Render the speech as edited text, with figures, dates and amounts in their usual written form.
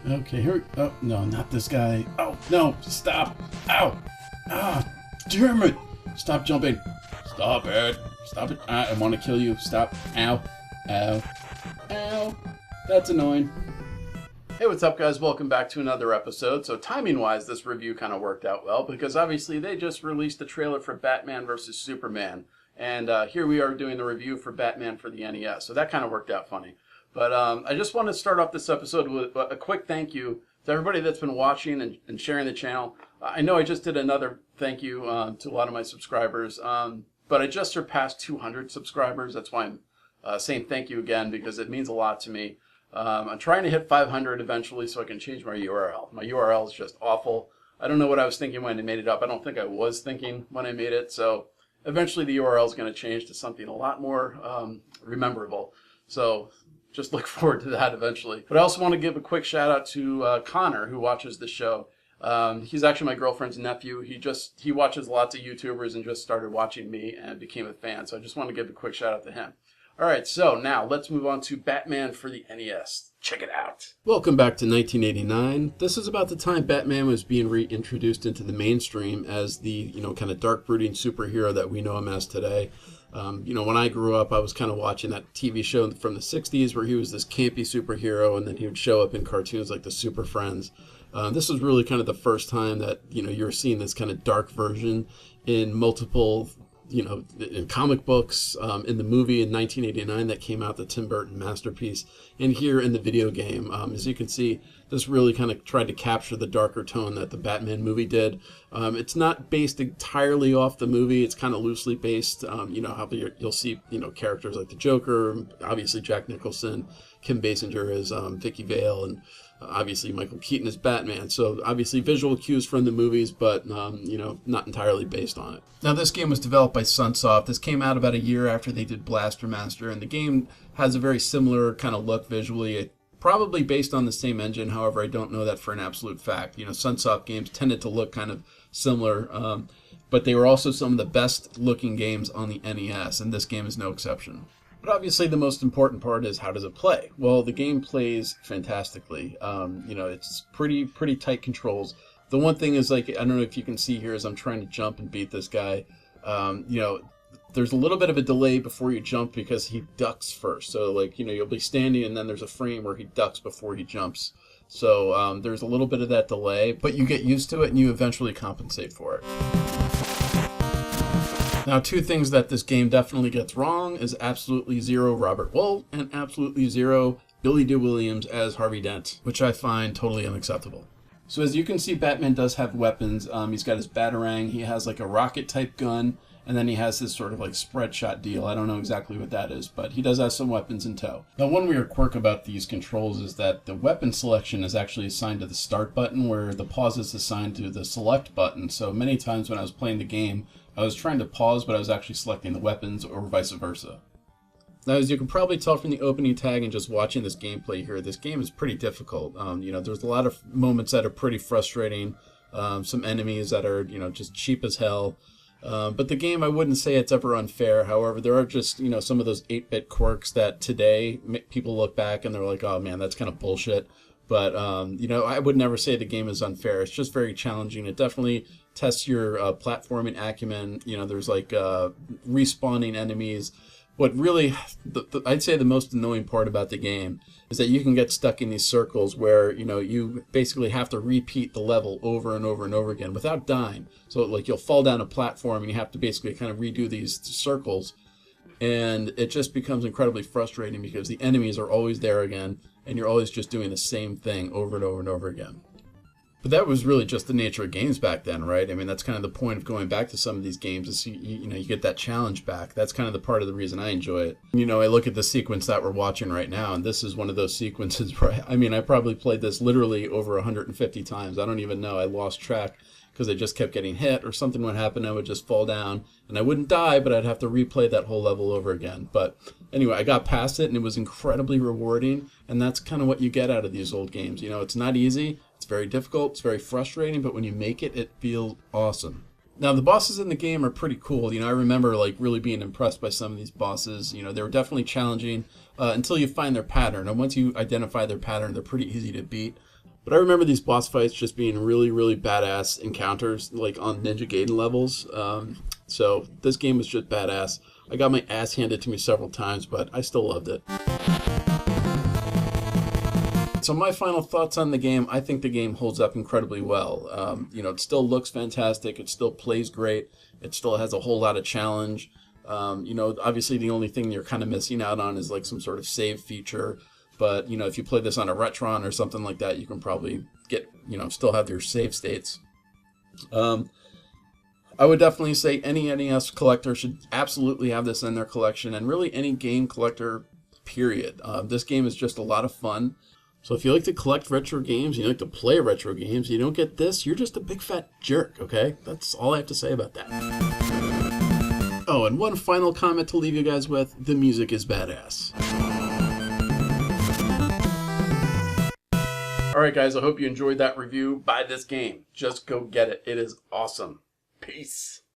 Okay, here. Oh, no, not this guy. Oh, no, stop. Ow. Ah, damn it. Stop jumping. Stop it. Stop it. I want to kill you. Stop. Ow. Ow. Ow. That's annoying. Hey, what's up, guys? Welcome back to another episode. So timing-wise, this review kind of worked out well because obviously they just released the trailer for Batman vs. Superman. And here we are doing the review for Batman for the NES. So that kind of worked out funny. But I just want to start off this episode with a quick thank you to everybody that's been watching and sharing the channel. I know I just did another thank you to a lot of my subscribers, but I just surpassed 200 subscribers. That's why I'm saying thank you again, because it means a lot to me. I'm trying to hit 500 eventually so I can change my URL. My URL is just awful. I don't know what I was thinking when I made it up. I don't think I was thinking when I made it. So eventually the URL is going to change to something a lot more rememberable. So just look forward to that eventually. But I also want to give a quick shout out to Connor, who watches the show. He's actually my girlfriend's nephew. He watches lots of YouTubers and just started watching me and became a fan. So I just want to give a quick shout out to him. All right, so now let's move on to Batman for the NES. Check it out. Welcome back to 1989. This is about the time Batman was being reintroduced into the mainstream as the, kind of dark brooding superhero that we know him as today. When I grew up, I was kind of watching that TV show from the 60s where he was this campy superhero, and then he would show up in cartoons like the Super Friends. This was really kind of the first time that, you're seeing this kind of dark version in multiple, in comic books, in the movie in 1989 that came out, the Tim Burton masterpiece, and here in the video game. As you can see, this really kind of tried to capture the darker tone that the Batman movie did. It's not based entirely off the movie. It's kind of loosely based. How you'll see, characters like the Joker, obviously Jack Nicholson, Kim Basinger as Vicky Vale, and obviously Michael Keaton as Batman. So obviously visual cues from the movies, but not entirely based on it. Now this game was developed by Sunsoft. This came out about a year after they did Blaster Master, and the game has a very similar kind of look visually. Probably based on the same engine, however, I don't know that for an absolute fact. Sunsoft games tended to look kind of similar, but they were also some of the best looking games on the NES, and this game is no exception. But obviously the most important part is, how does it play? Well, the game plays fantastically. It's pretty tight controls. The one thing is, like, I don't know if you can see here as I'm trying to jump and beat this guy, there's a little bit of a delay before you jump because he ducks first. So, you'll be standing and then there's a frame where he ducks before he jumps. So there's a little bit of that delay, but you get used to it and you eventually compensate for it. Now, two things that this game definitely gets wrong is absolutely zero Robert Wuhl and absolutely zero Billy Dee Williams as Harvey Dent, which I find totally unacceptable. So as you can see, Batman does have weapons. He's got his Batarang, he has like a rocket type gun, and then he has this sort of like spread shot deal. I don't know exactly what that is, but he does have some weapons in tow. Now, one weird quirk about these controls is that the weapon selection is actually assigned to the start button, where the pause is assigned to the select button. So many times when I was playing the game, I was trying to pause, but I was actually selecting the weapons, or vice versa. Now, as you can probably tell from the opening tag and just watching this gameplay here, this game is pretty difficult. There's a lot of moments that are pretty frustrating, some enemies that are, just cheap as hell. But the game, I wouldn't say it's ever unfair. However, there are just, some of those 8-bit quirks that today people look back and they're like, oh man, that's kind of bullshit. But, I would never say the game is unfair. It's just very challenging. It definitely tests your platforming acumen. There's like respawning enemies. What really, I'd say the most annoying part about the game is that you can get stuck in these circles where, you basically have to repeat the level over and over and over again without dying. So you'll fall down a platform and you have to basically kind of redo these circles. And it just becomes incredibly frustrating because the enemies are always there again and you're always just doing the same thing over and over and over again. But that was really just the nature of games back then, right? I mean, that's kind of the point of going back to some of these games is, you get that challenge back. That's kind of the part of the reason I enjoy it. I look at the sequence that we're watching right now, and this is one of those sequences where, I probably played this literally over 150 times. I don't even know. I lost track because I just kept getting hit or something would happen. I would just fall down, and I wouldn't die, but I'd have to replay that whole level over again. But anyway, I got past it, and it was incredibly rewarding, and that's kind of what you get out of these old games. It's not easy. It's very difficult, it's very frustrating, but when you make it, it feels awesome. Now, the bosses in the game are pretty cool. I remember really being impressed by some of these bosses. They were definitely challenging until you find their pattern. And once you identify their pattern, they're pretty easy to beat. But I remember these boss fights just being really, really badass encounters, like on Ninja Gaiden levels. So this game was just badass. I got my ass handed to me several times, but I still loved it. So my final thoughts on the game, I think the game holds up incredibly well. You know, it still looks fantastic. It still plays great. It still has a whole lot of challenge. You know, obviously the only thing you're kind of missing out on is like some sort of save feature. But, you know, if you play this on a Retron or something like that, you can probably get, you know, still have your save states. I would definitely say any NES collector should absolutely have this in their collection, and really any game collector, period. This game is just a lot of fun. So if you like to collect retro games, you like to play retro games, you don't get this, you're just a big fat jerk, okay? That's all I have to say about that. Oh, and one final comment to leave you guys with, the music is badass. Alright guys, I hope you enjoyed that review. Buy this game. Just go get it. It is awesome. Peace.